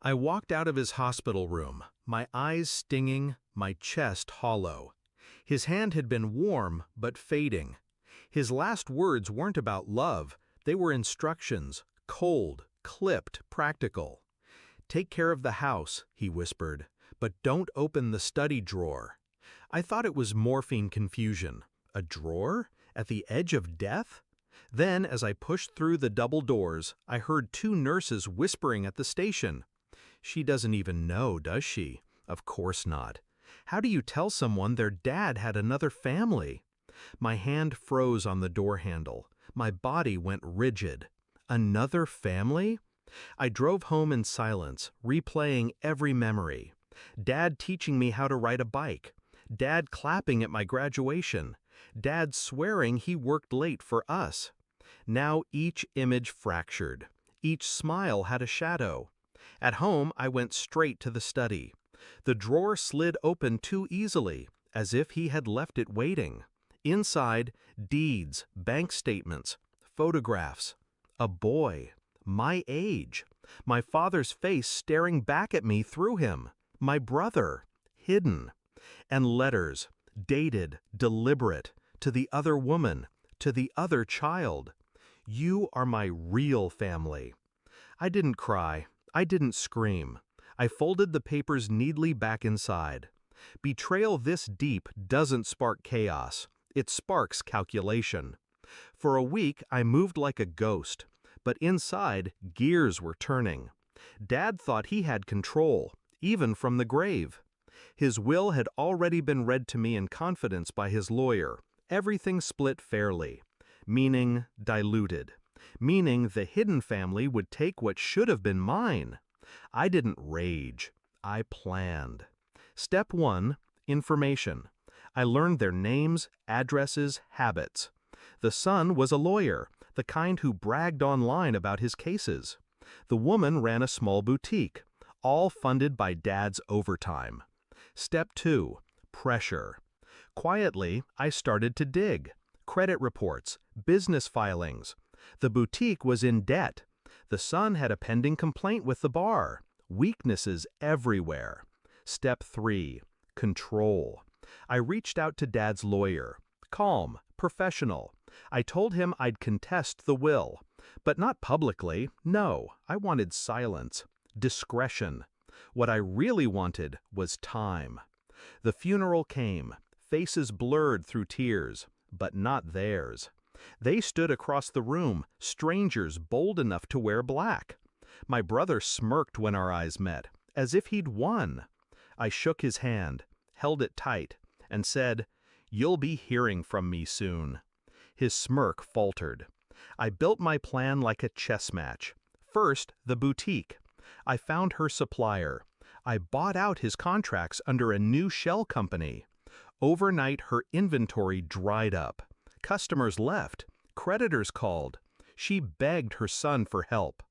I walked out of his hospital room, my eyes stinging, my chest hollow. His hand had been warm, but fading. His last words weren't about love, they were instructions, cold, clipped, practical. "Take care of the house," he whispered, "but don't open the study drawer." I thought it was morphine confusion. A drawer? At the edge of death? Then, as I pushed through the double doors, I heard two nurses whispering at the station. "She doesn't even know, does she?" Of course not. How do you tell someone their dad had another family? My hand froze on the door handle. My body went rigid. Another family? I drove home in silence, replaying every memory. Dad teaching me how to ride a bike. Dad clapping at my graduation. Dad swearing he worked late for us. Now each image fractured. Each smile had a shadow. At home, I went straight to the study. The drawer slid open too easily, as if he had left it waiting. Inside, deeds, bank statements, photographs. A boy. My age. My father's face staring back at me through him. My brother. Hidden. And letters, dated, deliberate, to the other woman, to the other child. "You are my real family." I didn't cry. I didn't scream. I folded the papers neatly back inside. Betrayal this deep doesn't spark chaos. It sparks calculation. For a week, I moved like a ghost, but inside, gears were turning. Dad thought he had control, even from the grave. His will had already been read to me in confidence by his lawyer, everything split fairly. Meaning diluted. Meaning the hidden family would take what should have been mine. I didn't rage. I planned. Step 1, information. I learned their names, addresses, habits. The son was a lawyer, the kind who bragged online about his cases. The woman ran a small boutique, all funded by Dad's overtime. Step 2, pressure. Quietly, I started to dig. Credit reports, business filings. The boutique was in debt. The son had a pending complaint with the bar. Weaknesses everywhere. Step 3, control. I reached out to Dad's lawyer. Calm, professional. I told him I'd contest the will. But not publicly, no, I wanted silence. Discretion. What I really wanted was time. The funeral came, faces blurred through tears, but not theirs. They stood across the room, strangers bold enough to wear black. My brother smirked when our eyes met, as if he'd won. I shook his hand, held it tight, and said, "You'll be hearing from me soon." His smirk faltered. I built my plan like a chess match. First, the boutique. I found her supplier. I bought out his contracts under a new shell company. Overnight, her inventory dried up. Customers left. Creditors called. She begged her son for help.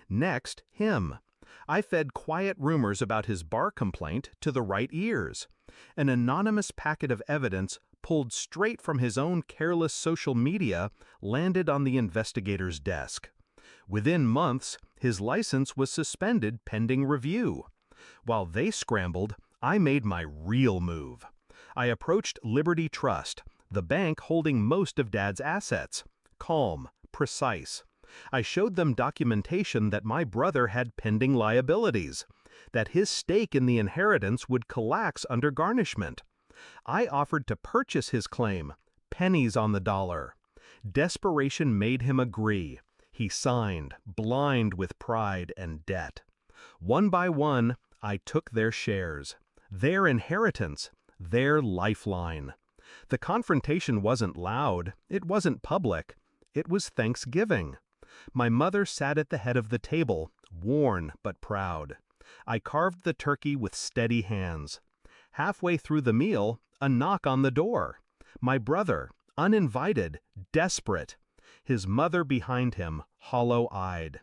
Next, him. I fed quiet rumors about his bar complaint to the right ears. An anonymous packet of evidence pulled straight from his own careless social media landed on the investigator's desk. Within months, his license was suspended pending review. While they scrambled, I made my real move. I approached Liberty Trust, the bank holding most of Dad's assets. Calm, precise. I showed them documentation that my brother had pending liabilities, that his stake in the inheritance would collapse under garnishment. I offered to purchase his claim, pennies on the dollar. Desperation made him agree. He signed, blind with pride and debt. One by one, I took their shares, their inheritance, their lifeline. The confrontation wasn't loud, it wasn't public, it was Thanksgiving. My mother sat at the head of the table, worn but proud. I carved the turkey with steady hands. Halfway through the meal, a knock on the door. My brother, uninvited, desperate. His mother behind him, hollow-eyed.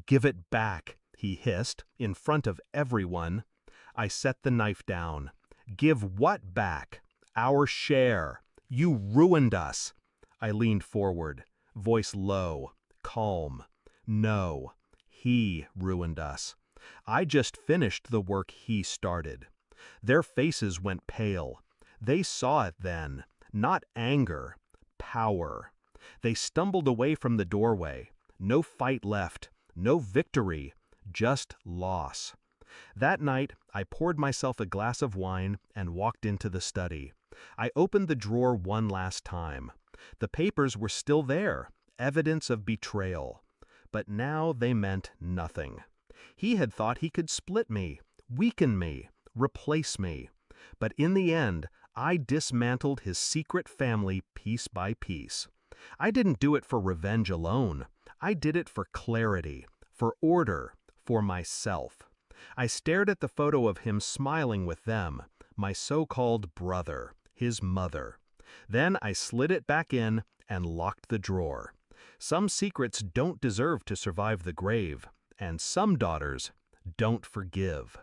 "Give it back," he hissed, in front of everyone. I set the knife down. "Give what back?" "Our share. You ruined us." I leaned forward, voice low, calm. "No, he ruined us. I just finished the work he started. Their faces went pale. They saw it then, not anger, power. They stumbled away from the doorway. No fight left, no victory, just loss. That night, I poured myself a glass of wine and walked into the study. I opened the drawer one last time. The papers were still there, evidence of betrayal. But now they meant nothing. He had thought he could split me, weaken me, replace me. But in the end, I dismantled his secret family piece by piece. I didn't do it for revenge alone. I did it for clarity, for order, for myself. I stared at the photo of him smiling with them, my so-called brother, his mother. Then I slid it back in and locked the drawer. Some secrets don't deserve to survive the grave, and some daughters don't forgive.